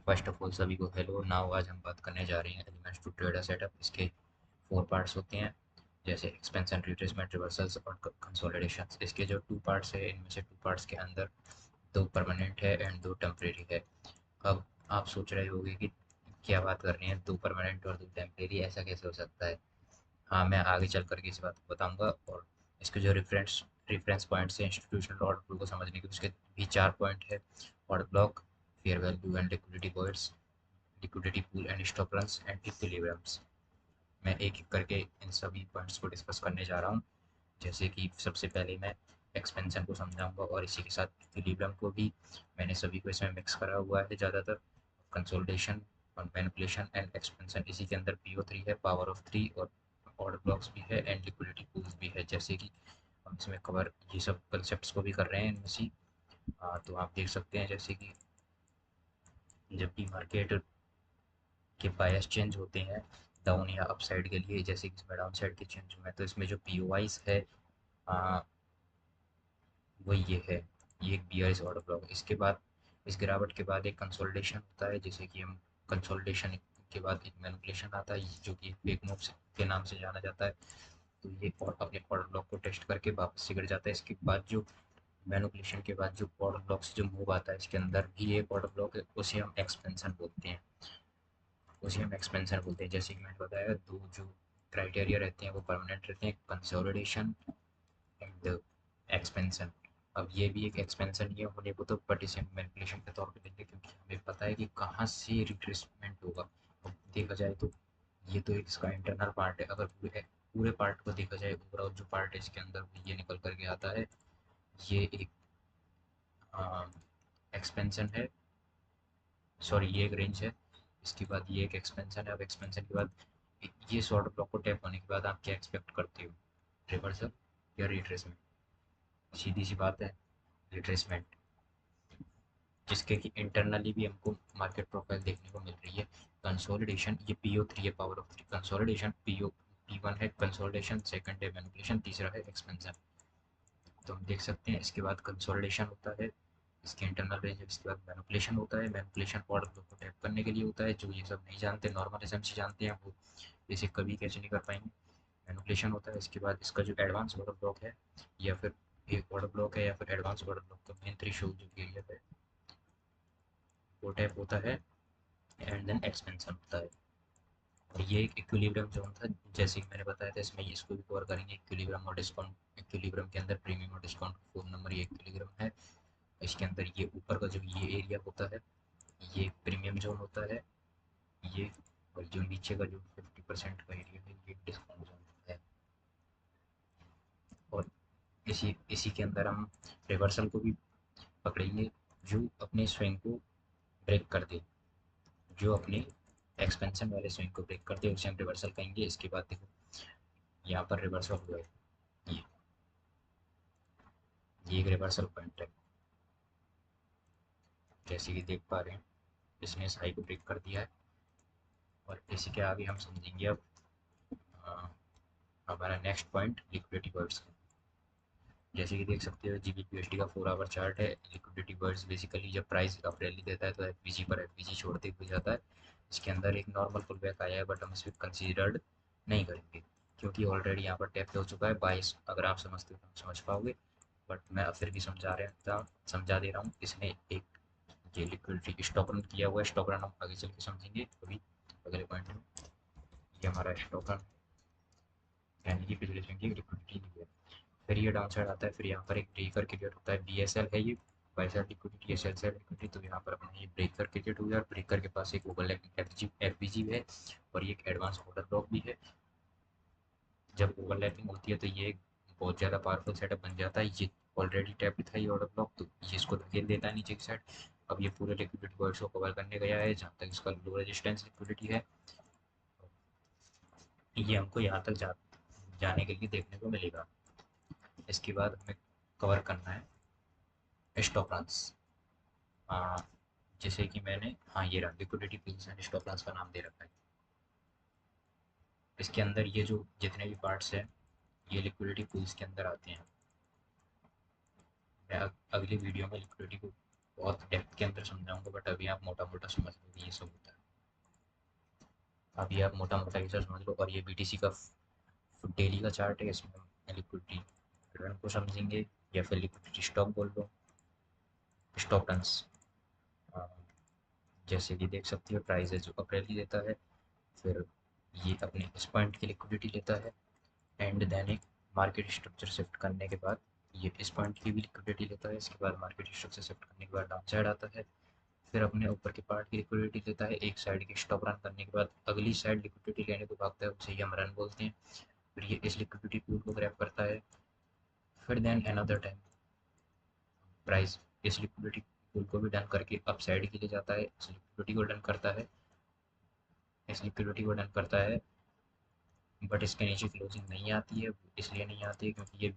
First of all सभी को hello. Now आज हम बात करने जा रहे हैं एलिमेंट्स टू ट्रेडर सेटअप। इसके 4 पार्ट्स होते हैं, जैसे एक्सपेंशन, रिट्रेसमेंट, रिवर्सल्स और कंसोलिडेशंस। इसके जो 2 पार्ट्स है, इनमें से 2 पार्ट्स के अंदर 2 परमानेंट है एंड 2 टेम्परेरी है। अब आप सोच रहे होंगे कि क्या बात कर रहे हैं, 2 परमानेंट और 2 टेम्परेरी, ऐसा कैसे हो सकता है। हाँ, मैं आगे चल करके इस बात को बताऊंगा। और इसके जो रेफरेंस रेफरेंस पॉइंट्स हैं इंस्टीट्यूशनल ऑर्डर फ्लो को समझने के, उसके भी 4 पॉइंट है। Order block, fair value and liquidity points, liquidity pool and stop runs and equilibriums. मैं एक एक करके इन सभी पॉइंट्स को डिस्कस करने जा रहा हूँ। जैसे कि सबसे पहले मैं एक्सपेंशन को समझाऊंगा और इसी के साथ इक्विलिब्रियम को भी। मैंने सभी को इसमें मिक्स करा हुआ है ज़्यादातर। कंसोलिडेशन और मैनिपुलेशन एंड एक्सपेंशन, इसी के अंदर PO3 है, पावर ऑफ 3, और ऑर्डर ब्लॉक्स भी है एंड लिक्विडिटी पूल्स भी है। जैसे कि हम इसमें कवर ये सब कंसेप्ट को भी कर रहे हैं इनमें से। तो आप देख सकते हैं जैसे कि जब भी मार्केट के बायस चेंज होते हैं डाउन या अप साइड के लिए, जैसे कि इसमें डाउन साइड के चेंज हुए हैं, तो इसमें जो POIs है आ, वो ये है। ये एक बियर्स ऑर्डर ब्लॉक है। इसके बाद इस गिरावट के बाद एक कंसोलिडेशन होता है, जैसे कि हम कंसोलिडेशन के बाद एक मैनिपुलेशन आता है, जो कि फेक मूव के नाम से जाना जाता है। तो ये अपने ऑर्डर ब्लॉक को टेस्ट करके वापस से गिर जाता है। इसके बाद जो मैनिपुलेशन के बाद जो ऑर्डर ब्लॉक से जो मूव आता है, इसके अंदर भी एक ऑर्डर ब्लॉक है, उसे हम एक्सपेंशन बोलते हैं। उसे हम एक्सपेंशन बोलते हैं। जैसे कि मैंने बताया, दो जो क्राइटेरिया रहते हैं वो परमानेंट रहते हैं, कंसोलिडेशन एंड एक्सपेंशन। अब ये भी एक एक्सपेंशन ही है, होने को तो बट इसे मैनिपुलेशन के तौर पे लेंगे, क्योंकि हमें पता है कि कहाँ से रिट्रेसमेंट होगा। अब देखा जाए तो ये तो एक इसका इंटरनल पार्ट है। अगर पूरे पूरे पार्ट को देखा जाए, ओवरऑल जो पार्ट है इसके अंदर, वो ये निकल करके आता है। ये एक एक्सपेंशन है, सॉरी ये एक रेंज है। इसके बाद ये एक एक्सपेंशन है। अब एक्सपेंशन के बाद ये शॉर्ट ब्लॉक को टैप होने के बाद आप क्या एक्सपेक्ट करते हो, रिवर्सल या रिट्रेसमेंट? सीधी सी बात है, रिट्रेसमेंट, जिसके कि इंटरनली भी हमको मार्केट प्रोफाइल देखने को मिल रही है। कंसोलिडेशन, ये PO3 है, पावर ऑफ 3। कंसोलिडेशन, P1 है कंसोलिडेशन, सेकंड है मैनिपुलेशन, तीसरा है एक्सपेंशन। तो हम देख सकते हैं इसके बाद कंसोलिडेशन होता है, इसके इंटरनल रेंज है। इसके बाद मैनिपुलेशन होता है। मैनिपुलेशन ऑर्डर फ्लो को टैप करने के लिए होता है। जो ये सब नहीं जानते, नॉर्मल एसएमसी जानते हैं, वो इसे कभी कैसे नहीं कर पाएंगे। मैनिपुलेशन होता है। इसके बाद इसका जो एडवांस ऑर्डर ब्लॉक है, या फिर एक ऑर्डर ब्लॉक है या फिर एडवांस ऑर्डर ब्लॉक, तो मेन थ्रेशोल्ड जो एरिया है वो टैप होता है एंड देन एक्सपेंशन होता है। और ये एक इक्विलिब्रियम जोन था, जैसे कि मैंने बताया था, इसमें इसको भी कवर करेंगे। इक्विलिब्रियम और डिस्काउंट, इक्विलिब्रियम के अंदर प्रीमियम और डिस्काउंट 4 नंबर ये इक्विलिब्रियम है। इसके अंदर ये ऊपर का जो ये एरिया होता है, ये प्रीमियम जोन होता है ये। और जो नीचे का जो 50% का एरिया है, ये डिस्काउंट जोन होता है। और इसी इसी के अंदर हम रिवर्सल को भी पकड़ेंगे, जो अपने स्विंग को ब्रेक कर दे। जो अपने एक्सपेंशन वाले स्विंग को ब्रेक कर दे, उसे हम रिवर्सल कहेंगे। इसके बाद देखो, यहाँ पर रिवर्सल हुआ है, ये ये एक रिवर्सल पॉइंट है, जैसे कि देख पा रहे हैं। इसने इस हाई को ब्रेक कर दिया है। और इसी के आगे हम समझेंगे अब अ, हमारा नेक्स्ट पॉइंट लिक्विडिटी बर्ड्स का। जैसे कि देख सकते हो, GBP/USD का 4 आवर चार्ट है। लिक्विडिटी बर्ड्स बेसिकली जब प्राइस अप रैली देता है तो FVG पर FVG छोड़ते हुए जाता है। इसके अंदर एक नॉर्मल पुल बैक आया है, बट हम इसे कंसीडर्ड नहीं करेंगे, क्योंकि ऑलरेडी यहाँ पर टैप हो चुका है 22। अगर आप समझते हो तो हम समझ पाओगे, बट मैं अब फिर भी समझा दे रहा हूँ। इसने एक ये लिक्विडिटी स्टॉक रन किया हुआ है। स्टॉक रन हम आगे चल के समझेंगे अभी अगले पॉइंट में। ये हमारा स्टॉक रन, यानी कि पिछले स्विंग की लिक्विडिटी नहीं है। फिर ये डाउन साइड आता है। फिर यहाँ पर एक ब्रेकर क्रिएट होता है, BSL है ये, बाई साइड लिक्विडिटी है, सेल साइड लिक्विडिटी। तो यहाँ पर अपना ये ब्रेकर क्रिएट हो गया। ब्रेकर के पास एक ओवरलैपिंग FVG है, और ये एक एडवांस ऑर्डर ब्लॉक भी है। जब ओवरलैपिंग होती है तो ये एक बहुत ज़्यादा पावरफुल सेटअप बन जाता है। ये ऑलरेडी टैप्ड था ये ऑर्डर ब्लॉक, तो ये इसको धकेल देता है नीचे की साइड। अब ये पूरे लिक्विडिटी वर्ड्स को कवर करने गया है, जहाँ तक इसका लो रेजिस्टेंस लिक्विडिटी है। ये हमको यहाँ तक जाने के लिए देखने को मिलेगा। इसके बाद हमें कवर करना है स्टॉप लॉस। जैसे कि मैंने, हाँ ये रहा लिक्विडिटी पोजीशन स्टॉप लॉस का नाम दे रखा है। इसके अंदर ये जो जितने भी पार्ट्स हैं, ये लिक्विडिटी पूल्स के अंदर आते हैं। मैं अगली वीडियो में लिक्विडिटी को बहुत डेप्थ के अंदर समझाऊंगा, बट अभी आप मोटा मोटा समझ लो कि ये सब होता है। अभी आप मोटा मोटा ये सब समझ लो। और ये बीटीसी का डेली का चार्ट है, इसमें लिक्विडिटी रन को समझेंगे, या फिर लिक्विडिटी स्टॉक बोल लो, स्टॉक रन्स। जैसे कि देख सकते हो प्राइस है जो अप्रैल ही देता है, फिर ये अपने इस पॉइंट की लिक्विडिटी लेता है, एंड देन एक मार्केट स्ट्रक्चर शिफ्ट करने के बाद ये इस पॉइंट की भी लिक्विडिटी लेता है, इसके बाद मार्केट स्ट्रक्चर शिफ्ट करने के बाद डाउन साइड आता है, फिर अपने ऊपर के पार्ट की लिक्विडिटी लेता है, एक साइड की स्टॉप रन करने के बाद अगली साइड लिक्विडिटी लेने को भागता है, उसे ही हम रन बोलते हैं। फिर ये इस लिक्विडिटी पूल को ग्रैब करता है, फिर देन अनदर टाइम प्राइस इस लिक्विडिटी पूल को भी डन करके अप साइड के लिए जाता है, इस लिक्विडिटी को डन करता है, इस लिक्विडिटी को डन करता है, बट इसके नीचे क्लोजिंग नहीं आती है। इसलिए नहीं आती है क्योंकि ये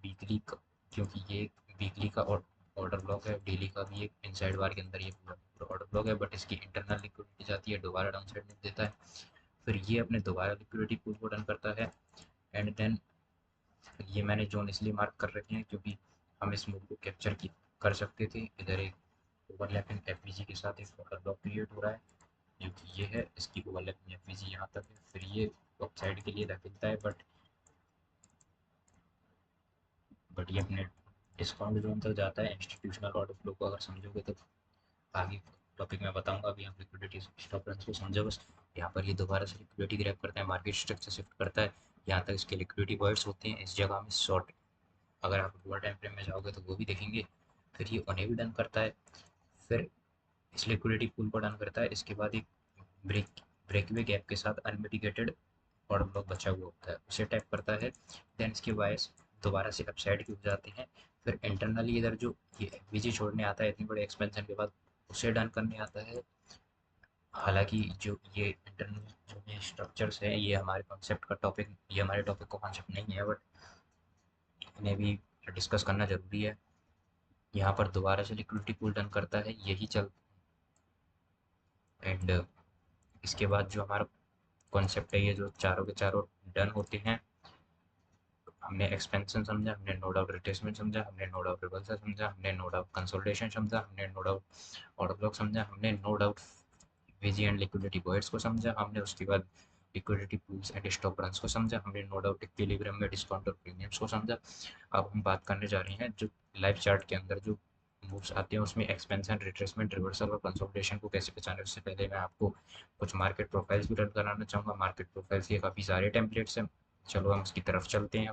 वीकली का ऑर्डर ब्लॉक है, डेली का भी एक इनसाइड बार के अंदर ये पूरा ऑर्डर ब्लॉक है, बट इसकी इंटरनल लिक्विडिटी जाती है, दोबारा डाउन साइड में देता है, फिर ये अपने दोबारा लिक्विडिटी पूल को डन करता है, एंड देन ये मैंने जोन इसलिए मार्क कर रखे हैं क्योंकि हम इस मूव को कैप्चर की कर सकते थे। इधर एक ओवरलैपिंग एफवीजी के साथ एक ऑर्डर ब्लॉक क्रिएट हो रहा है, जो कि ये है, इसकी ओवरलैपिंग एफवीजी यहाँ तक है, फिर ये अप साइड के लिए धकेलता है, बट ये अपने डिस्काउंट जोन तक जाता है। इंस्टीट्यूशनल ऑर्डर फ्लो को अगर समझोगे तो आगे टॉपिक में बताऊंगा, अभी आप लिक्विडिटी स्टॉप रन को समझो बस। यहाँ पर ये दोबारा से लिक्विडिटी ग्रैब करता है, मार्केट स्ट्रक्चर शिफ्ट करता है, यहाँ तक इसके लिक्विडिटी वर्ड्स होते हैं, इस जगह में शॉर्ट अगर आप लोअर टाइम फ्रेम में जाओगे तो वो भी देखेंगे। फिर ये उन्हें भी डन करता है, फिर इस लिक्विडिटी पूल को डन करता है, इसके बाद एक ब्रेक ब्रेकवे गैप के साथ अनमिटिगेटेड ऑर्डर ब्लॉक बचा हुआ होता है, उसे टैप करता है, देन इसके वाइस दोबारा से अपसाइड की हो जाते हैं, फिर इंटरनली इधर जो ये बीजी छोड़ने आता है इतनी बड़े एक्सपेंशन के बाद, उसे डन करने आता है। हालांकि जो ये इंटरनल जो ये स्ट्रक्चर्स है, ये हमारे कॉन्सेप्ट का टॉपिक, ये हमारे टॉपिक का कॉन्सेप्ट नहीं है, बट इन्हें भी डिस्कस करना ज़रूरी है। यहाँ पर दोबारा से लिक्विडिटी पूल डन करता है, यही चल एंड इसके बाद जो हमारा कॉन्सेप्ट है, ये जो चारों के चारों डन होते हैं। हमने एक्सपेंशन समझा, हमने नो डाउट रिट्रेसमेंट समझा, हमने नो डाउट रिवर्सल समझा, हमने नो डाउट कंसोलिडेशन समझा, हमने नो डाउट ऑर्डर ब्लॉक समझा, हमने no doubt VG and liquidity buyers को समझा, हमने उसके बाद liquidity pools and stop runs को समझा, हमने नो डाउट इक्विलिब्रियम में डिस्काउंट और प्रीमियम्स को समझा। अब हम बात करने जा रहे हैं जो लाइव चार्ट के अंदर जो मूव्स आते हैं उसमें एक्सपेंशन, रिट्रेसमेंट, रिवर्सल और कंसोलिडेशन को कैसे पहचाने। उससे पहले मैं आपको कुछ मार्केट प्रोफाइल्स भी रन कराना चाहूँगा। मार्केट प्रोफाइल्स के काफ़ी सारे टेम्पलेट्स हैं, चलो हम उसकी तरफ चलते हैं।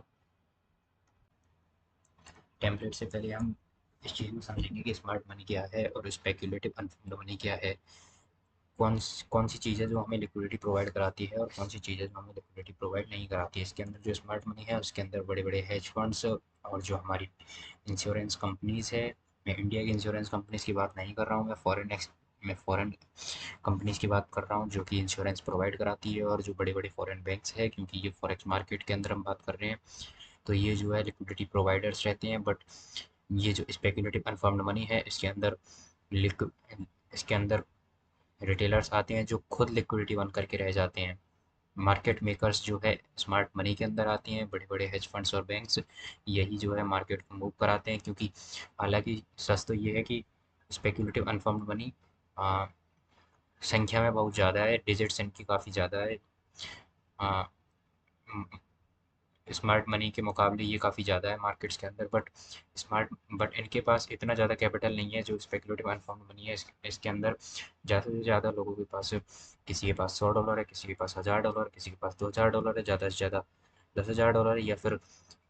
टेम्पलेट से पहले हम इस चीज़ को समझेंगे कि स्मार्ट मनी क्या है और स्पेक्युलेटिव अनफंड मनी क्या है। कौन सी चीज़ें जो हमें लिक्विडिटी प्रोवाइड कराती है और कौन सी चीज़ें जो हमें लिक्विडिटी प्रोवाइड नहीं कराती है। इसके अंदर जो स्मार्ट मनी है उसके अंदर बड़े बड़े हेज फंड्स और जो हमारी इंश्योरेंस कंपनीज़ है। मैं इंडिया की इंश्योरेंस कंपनीज़ की बात नहीं कर रहा हूँ, मैं फ़ॉरेन कंपनीज़ की बात कर रहा हूँ जो कि इंश्योरेंस प्रोवाइड कराती है, और जो बड़े बड़े फ़ॉरेन बैंक्स है, क्योंकि ये फॉरेक्स मार्केट के अंदर हम बात कर रहे हैं, तो ये जो है लिक्विडिटी प्रोवाइडर्स रहते हैं। बट ये जो स्पेकुलेटिव अनफर्म्ड मनी है इसके अंदर रिटेलर्स आते हैं जो खुद लिक्विडिटी बन करके रह जाते हैं। मार्केट मेकर्स जो है स्मार्ट मनी के अंदर आते हैं, बड़े बड़े हेज फंड्स और बैंक्स, यही जो है मार्केट को मूव कराते हैं। क्योंकि हालांकि सच तो ये है कि स्पेकुलेटिव अनफर्म्ड मनी संख्या में बहुत ज़्यादा है, डिजिट्स इनकी काफ़ी ज़्यादा है। स्मार्ट मनी के मुकाबले ये काफ़ी ज़्यादा है मार्केट्स के अंदर, बट इनके पास इतना ज़्यादा कैपिटल नहीं है जो स्पेकुलेटिव अनफाउंड मनी है। इसके अंदर ज़्यादा से ज़्यादा लोगों के पास, किसी के पास $100 है, किसी के पास $1000, किसी के पास $2000 है, ज़्यादा से ज़्यादा $10,000 है, या फिर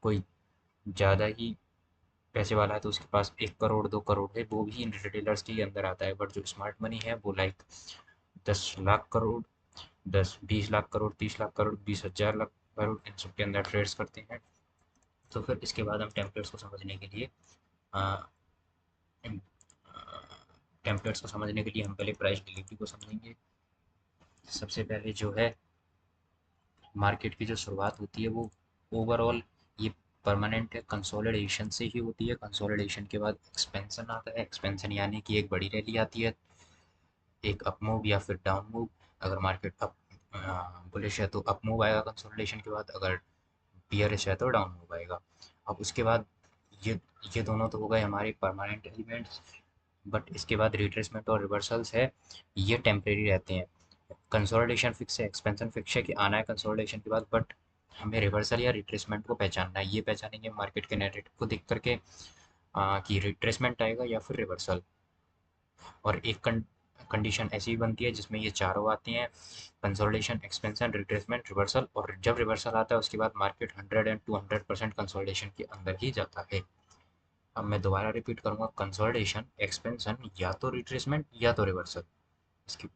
कोई ज़्यादा ही पैसे वाला है तो उसके पास 1 करोड़ 2 करोड़ है, वो भी इन रिटेलर्स के अंदर आता है। बट जो स्मार्ट मनी है वो लाइक 10 लाख करोड़, 10 20 लाख करोड़, 30 लाख करोड़, 20,000 लाख करोड़, इन सब के अंदर ट्रेड्स करते हैं। तो फिर इसके बाद हम टेम्पलेट्स को समझने के लिए हम पहले प्राइस डिलीवरी को समझेंगे। सबसे पहले जो है मार्केट की जो शुरुआत होती है वो ओवरऑल ये परमानेंट है, कंसोलिडेशन से ही होती है। कंसोलिडेशन के बाद एक्सपेंशन आता है, एक्सपेंशन यानी कि एक बड़ी रैली आती है, एक अप मूव या फिर डाउन मूव। अगर मार्केट अप बुलिश है तो अप मूव आएगा कंसोलिडेशन के बाद, अगर बियरिश है तो डाउन मूव आएगा। अब उसके बाद ये ये दोनों तो हो गए हमारे परमानेंट एलिमेंट्स। बट इसके बाद रिट्रेसमेंट और रिवर्सल्स है, ये टेम्परेरी रहते हैं। कंसोलिडेशन फिक्स है, एक्सपेंशन फिक्स है कि आना है कंसोलिडेशन के बाद, बट हमें रिवर्सल या रिट्रेसमेंट को पहचानना है। ये पहचानेंगे मार्केट के नैरेटिव को देख करके कि रिट्रेसमेंट आएगा या फिर रिवर्सल। और एक कंडीशन ऐसी भी बनती है जिसमें ये चारों आती हैं, कंसोलिडेशन, एक्सपेंशन, रिट्रेसमेंट, रिवर्सल। और जब रिवर्सल आता है उसके बाद मार्केट 100 एंड 200% कंसोलिडेशन के अंदर ही जाता है। अब मैं दोबारा रिपीट करूंगा, कंसोलिडेशन, एक्सपेंशन, या तो रिट्रेसमेंट या तो रिवर्सल। इसकी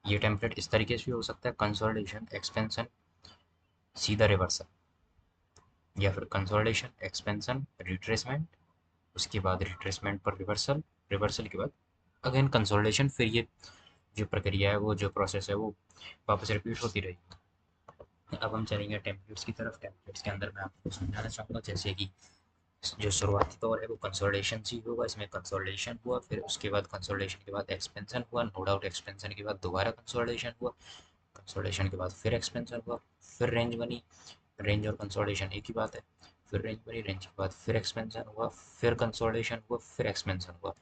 ये टेम्पलेट इस तरीके से भी हो सकता है, कंसोलिडेशन, एक्सपेंशन, सीधा रिवर्सल, या फिर कंसोलिडेशन, एक्सपेंशन, रिट्रेसमेंट, उसके बाद रिट्रेसमेंट पर रिवर्सल, रिवर्सल के बाद अगेन कंसोलिडेशन। फिर ये जो प्रक्रिया है, वो जो प्रोसेस है, वो वापस रिपीट होती रहेगी। अब हम चलेंगे टेम्पलेट्स की तरफ। टेम्पलेट्स के अंदर मैं आपको समझाना चाहूँगा जैसे कि जो शुरुआती दौर है वो कंसोलिडेशन से ही होगा। इसमें कंसोलिडेशन हुआ, फिर उसके बाद कंसोलिडेशन के बाद एक्सपेंशन हुआ, नो डाउट एक्सपेंशन के बाद दोबारा कंसोलिडेशन हुआ, कंसोलिडेशन के बाद फिर एक्सपेंशन हुआ, फिर रेंज बनी, रेंज और कंसोलिडेशन एक ही बात है, फिर रेंज बनी, रेंज के बाद फिर एक्सपेंशन हुआ, फिर कंसोलिडेशन हुआ, फिर एक्सपेंशन हुआ।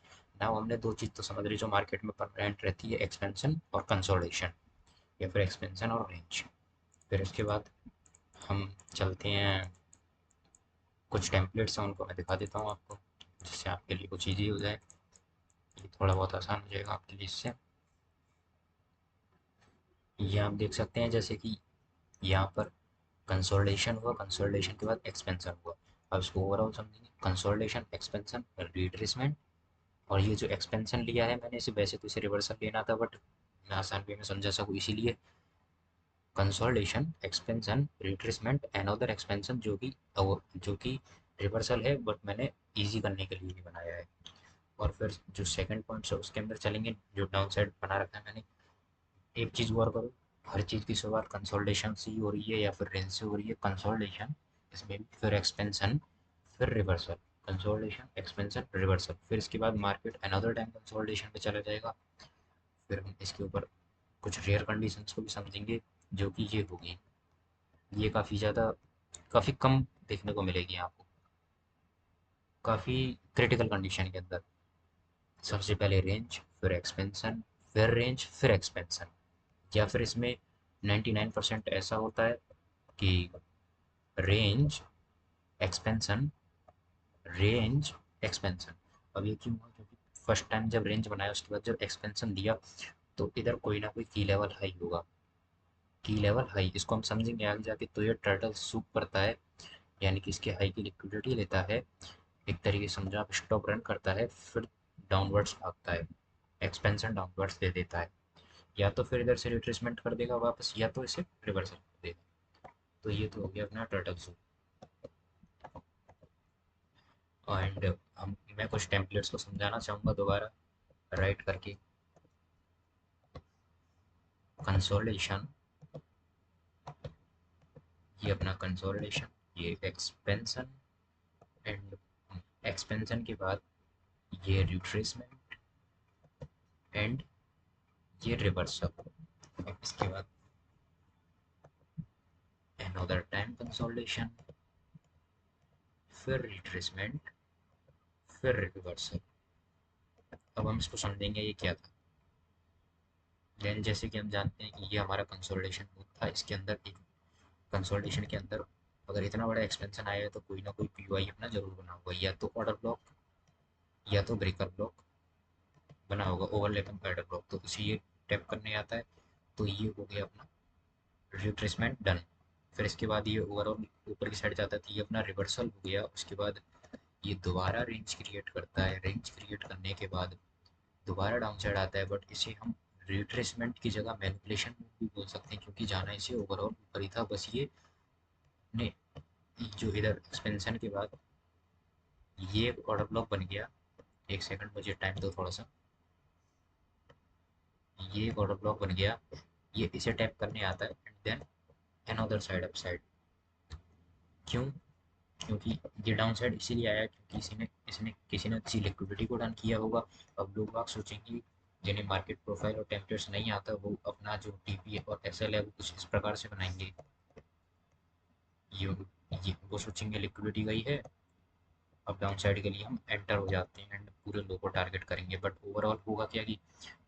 नाउ हमने दो चीज़ तो समझ ली जो मार्केट में परमानेंट रहती है, एक्सपेंशन और कंसोलिडेशन, या फिर एक्सपेंशन और रेंज। फिर उसके बाद हम चलते हैं, कुछ टेम्पलेट्स हैं उनको मैं दिखा देता हूँ आपको, जिससे आपके लिए कुछ ईजी हो जाए, ये थोड़ा बहुत आसान हो जाएगा आपके लिए इससे। ये आप देख सकते हैं जैसे कि यहाँ पर कंसोलिडेशन हुआ, कंसोलिडेशन के बाद एक्सपेंशन हुआ। अब इसको ओवरऑल समझेंगे, कंसोलिडेशन, एक्सपेंशन, रिट्रेसमेंट। और ये जो एक्सपेंशन लिया है मैंने, इसे वैसे तो इसे रिवर्सल लेना था, बट मैं आसान वे में समझा सकूँ इसीलिए consolidation, expansion, retracement, another expansion, जो कि रिवर्सल है, बट मैंने इजी करने के लिए ही बनाया है। और फिर जो सेकंड पॉइंट है उसके अंदर चलेंगे, जो डाउन साइड बना रखा है मैंने। एक चीज़ गौर करो, हर चीज़ की शुरुआत कंसोलिडेशन से ही हो रही है या फिर रेंज से हो रही है। कंसोलिडेशन, इसमें भी फिर एक्सपेंशन, फिर रिवर्सल, कंसोलिडेशन, एक्सपेंशन, रिवर्सल, फिर इसके बाद मार्केट अनदर टाइम कंसोलिडेशन पे चला जाएगा। फिर हम इसके ऊपर कुछ रेयर कंडीशंस को भी समझेंगे, जो कि ये होगी, ये काफ़ी कम देखने को मिलेगी आपको, काफ़ी क्रिटिकल कंडीशन के अंदर। सबसे पहले रेंज, फिर एक्सपेंशन, फिर रेंज, फिर एक्सपेंशन। या फिर इसमें 99% ऐसा होता है कि रेंज, एक्सपेंशन, रेंज, एक्सपेंशन। अब ये क्यों हुआ, क्योंकि फर्स्ट टाइम जब रेंज बनाया उसके बाद जब एक्सपेंशन दिया, तो इधर कोई ना कोई की लेवल हाई होगा। की लेवल हाई, इसको हम समझेंगे आगे जाके। तो ये टर्टल सूप करता है, यानी कि इसके हाई की लिक्विडिटी लेता है, एक तरीके से समझो आप, स्टॉप रन करता है, फिर डाउनवर्ड्स भागता है, एक्सपेंशन डाउनवर्ड्स दे देता है। या तो फिर इधर से रिट्रेसमेंट कर देगा वापस, या तो इसे रिवर्सल कर देगा। तो ये तो हो गया अपना टर्टल सूप। एंड हम मैं कुछ टेम्पलेट्स को समझाना चाहूँगा दोबारा राइट करके। कंसोलिडेशन, ये अपना कंसोलिडेशन, ये एक्सपेंशन, एंड एक्सपेंशन के बाद ये रिट्रेसमेंट, एंड ये रिवर्सल। अब इसके बाद अनदर टाइम कंसोलिडेशन, फिर रिट्रेसमेंट, फिर रिवर्सल। अब हम इसको समझेंगे ये क्या था। देन जैसे कि हम जानते हैं कि ये हमारा कंसोलिडेशन था, इसके अंदर एक कंसोलिडेशन के अंदर अगर इतना बड़ा एक्सपेंशन आया है तो कोई ना कोई पीओआई अपना जरूर बना होगा, या तो ऑर्डर ब्लॉक या तो ब्रेकर ब्लॉक बना होगा, ओवरलैपिंग ऑर्डर ब्लॉक। तो उसे ये टैप करने आता है। तो ये हो गया अपना रिट्रेसमेंट डन। फिर इसके बाद ये ओवरऑल ऊपर की साइड जाता है, तो ये अपना रिवर्सल हो गया। उसके बाद ये दोबारा रेंज क्रिएट करता है, रेंज क्रिएट करने के बाद दोबारा डाउन साइड आता है, बट इसे हम रिट्रेसमेंट की जगह मैनिपुलेशन भी बोल सकते हैं, क्योंकि जाना इसे ओवरऑल ऊपर ही था। बस ये ने जो इधर एक्सपेंशन के बाद ये एक ऑर्डर ब्लॉक बन गया। एक सेकंड मुझे टाइम दो थोड़ा सा। ये एक ऑर्डर ब्लॉक बन गया, ये इसे टैप करने आता है, and then another side up side. क्यों, क्योंकि ये डाउन साइड इसीलिए आया क्योंकि इसने इसने किसी ने अच्छी लिक्विडिटी को डन किया होगा। अब लोग बाग सोचेंगे, जिन्हें मार्केट प्रोफाइल और टेम्पलेट्स नहीं आता, वो अपना जो टीपी और एसएल है वो कुछ इस प्रकार से बनाएंगे। ये वो सोचेंगे लिक्विडिटी गई है, अब डाउन साइड के लिए हम एंटर हो जाते हैं एंड पूरे लो को टारगेट करेंगे, बट ओवरऑल होगा क्या कि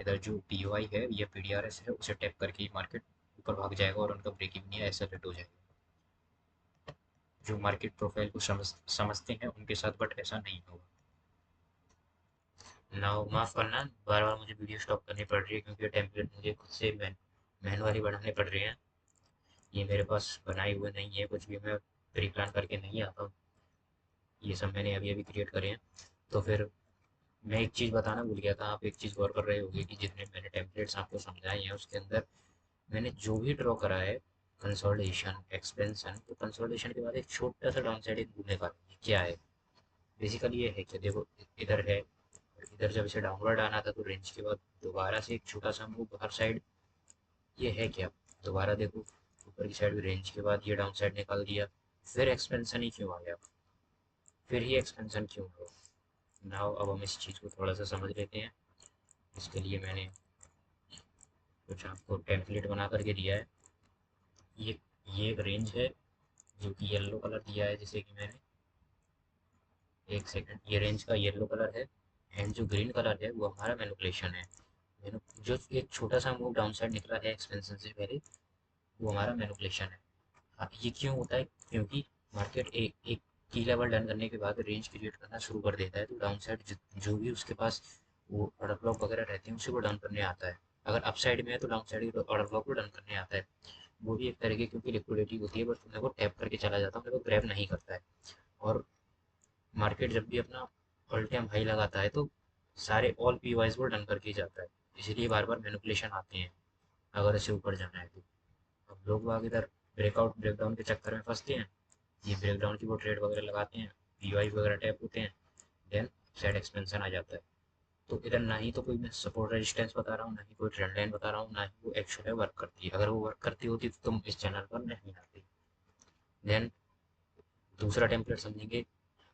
इधर जो पी ओ आई है या पी डी आर एस है उसे टैप करके ही मार्केट ऊपर भाग जाएगा और उनका ब्रेक इवन या एक्सेलरेट हो जाएगा। जो मार्केट प्रोफाइल को समझते हैं उनके साथ, बट ऐसा नहीं होगा। नाउ माफ़ करना, बार बार मुझे वीडियो स्टॉप करनी पड़ रही है क्योंकि टेम्पलेट मुझे खुद से मैनुअली बढ़ाने पड़ रहे हैं। ये मेरे पास बनाए हुए नहीं है, कुछ भी मैं प्री प्लान करके नहीं आता हूँ। ये सब मैंने अभी अभी क्रिएट करे हैं। तो फिर मैं एक चीज़ बताना भूल गया था, आप एक चीज़ गौर कर रहे होंगे कि जितने मैंने टेम्पलेट्स आपको समझाए हैं उसके अंदर मैंने जो भी ड्रॉ करा है कंसोलिडेशन एक्सपेंशन, तो कंसोलिडेशन के बाद एक छोटा सा डाउन साइड घूमने का क्या है। बेसिकली ये है कि देखो इधर है, इधर जब इसे डाउनवर्ड आना था तो रेंज के बाद दोबारा से एक छोटा सा मूव हर साइड, ये है क्या। दोबारा देखो ऊपर की साइड भी रेंज के बाद ये डाउन साइड निकाल दिया, फिर एक्सपेंशन ही क्यों आ गया, फिर ही एक्सपेंशन क्यों हुआ। नाउ अब हम इस चीज़ को थोड़ा सा समझ लेते हैं। इसके लिए मैंने कुछ आपको टेम्पलेट बना करके दिया है। ये ये एक रेंज है जो कि येलो कलर दिया है, जैसे कि मैंने, एक सेकंड, ये रेंज का येलो कलर है एंड जो ग्रीन कलर है वो हमारा मैनिपुलेशन है। जो एक छोटा सा मूव डाउन साइड निकला है एक्सपेंशन से पहले, वो हमारा मैनिपुलेशन है। हाँ, ये क्यों होता है, क्योंकि मार्केट एक एक की लेवल डन करने के बाद रेंज क्रिएट करना शुरू कर देता है, तो डाउन साइड जो भी उसके पास वो ऑर्डर ब्लॉक वगैरह रहते हैं उसे वो डन करने आता है। अगर अप साइड में है तो डाउन साइड ऑर्डर ब्लॉक को डन करने आता है। वो भी एक तरीके क्योंकि लिक्विडिटी होती है, बट मेरे को टैप करके चला जाता हूँ, मेरे को ग्रैब नहीं करता है। और मार्केट जब भी अपना ऑल टाइम हाई लगाता है तो सारे ऑल पी वाइज वो डन करके ही जाता है, इसलिए बार बार मैनिपुलेशन आते हैं अगर इसे ऊपर जाना है तो। अब लोग बाग इधर ब्रेकआउट ब्रेकडाउन के चक्कर में फंसते हैं, ये ब्रेकडाउन की वो ट्रेड वगैरह लगाते हैं, पी वाई वगैरह टैप होते हैं, देन साइड एक्सपेंशन आ जाता है। तो इधर ना ही तो कोई मैं सपोर्ट रेजिस्टेंस बता रहा हूँ, ना ही कोई ट्रेंड लाइन बता रहा हूँ, ना ही वो एक्चुअली वर्क करती है। अगर वो वर्क करती होती तो तुम इस चैनल पर नहीं आती। देन दूसरा टेम्पलेट समझेंगे,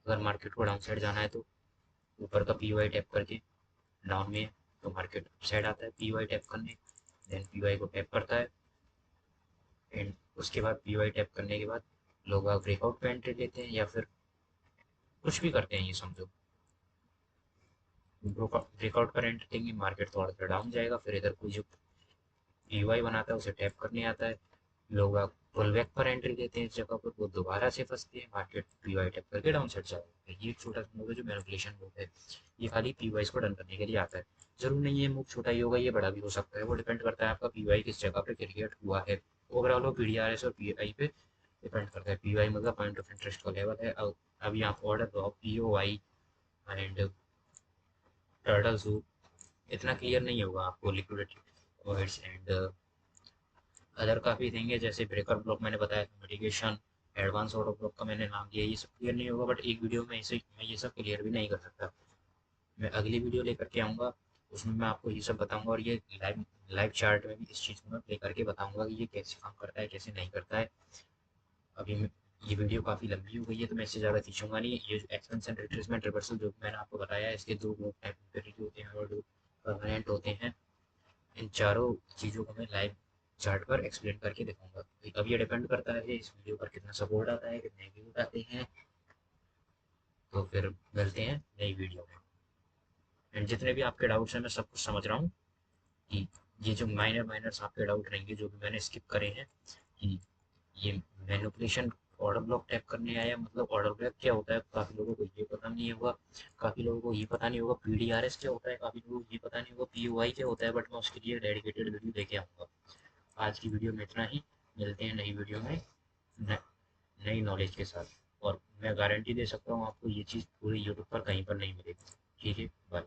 अगर मार्केट को डाउन साइड जाना है तो ऊपर का पी वाई टैप करके, डाउन में तो मार्केट अप साइड आता है पी वाई टैप करने, देन पी वाई को टैप करता है एंड उसके बाद पी वाई टैप करने के बाद लोग ब्रेकआउट पे एंट्री लेते हैं या फिर कुछ भी करते हैं, ये समझो ब्रेकआउट पर एंट्री लेंगे, मार्केट थोड़ा सा डाउन जाएगा, फिर इधर कोई जो पी वाई बनाता है उसे टैप करने आता है, लोग पुल बैक पर एंट्री देते हैं इस जगह पर, वो दोबारा से फंसते हैं, मार्केट पी वाई टैप करके डाउन साइड जाता है। ये एक छोटा सा मूव है जो मैनिपुलेशन मूव है, ये खाली पी वाइज को डन करने के लिए आता है। जरूर नहीं है मूव छोटा ही होगा, ये बड़ा भी हो सकता है, वो डिपेंड करता है आपका पी वाई किस जगह पे क्रिएट हुआ है। ओवरऑल वो पी डी आर एस और पी आई पे डिपेंड करता है। पी वाई मतलब पॉइंट ऑफ इंटरेस्ट का लेवल है। अब अभी आप ऑर्डर दो P O I and turtle zoo, इतना क्लियर नहीं होगा आपको लिक्विडिटी वर्ड्स एंड अदर काफ़ी थिंग है, जैसे ब्रेकर ब्लॉक मैंने बताया था, मिटिगेशन, एडवांस ऑर्डर ब्लॉक का मैंने नाम दिया, ये सब क्लियर नहीं होगा, बट एक वीडियो में इसे मैं ये सब क्लियर भी नहीं कर सकता। मैं अगली वीडियो लेकर के आऊँगा, उसमें मैं आपको ये सब बताऊँगा और ये लाइव लाइव चार्ट में भी इस चीज़ को मैं प्ले करके बताऊँगा कि ये कैसे काम करता है कैसे नहीं करता है। अभी ये वीडियो काफ़ी लंबी हो गई है तो मैं इससे ज़्यादा खींचूंगा नहीं। ये एक्सपेंशन रिट्रेसमेंट रिवर्सल जो भी मैंने आपको बताया है, इसके दो ग्रुप टाइप होते हैं और दो परमानेंट होते हैं। इन चारों चीज़ों को मैं लाइव चार्ट पर एक्सप्लेन करके दिखाऊंगा। अब ये डिपेंड करता है इस वीडियो पर कितना सपोर्ट आता है, कितने व्यूज आते हैं। तो फिर मिलते हैं नई वीडियो में। एंड जितने भी आपके डाउट्स हैं मैं सब कुछ समझ रहा हूँ कि ये जो माइनर माइनर्स आपके डाउट रहेंगे जो भी मैंने स्किप करे हैं, कि ये मैनिपुलेशन ऑर्डर ब्लॉक टैप करने आया, मतलब ऑर्डर ब्लॉक क्या होता है काफ़ी लोगों को ये पता नहीं होगा, काफ़ी लोगों को ये पता नहीं होगा पी डी आर एस क्या होता है, काफ़ी लोगों को ये पता नहीं होगा पी ओ आई क्या होता है, बट मैं उसके लिए डेडिकेटेड वीडियो लेके आऊँगा। आज की वीडियो में इतना ही, मिलते हैं नई वीडियो में नई नॉलेज के साथ। और मैं गारंटी दे सकता हूँ आपको ये चीज़ पूरी यूट्यूब पर कहीं पर नहीं मिलेगी। ठीक है, बाय।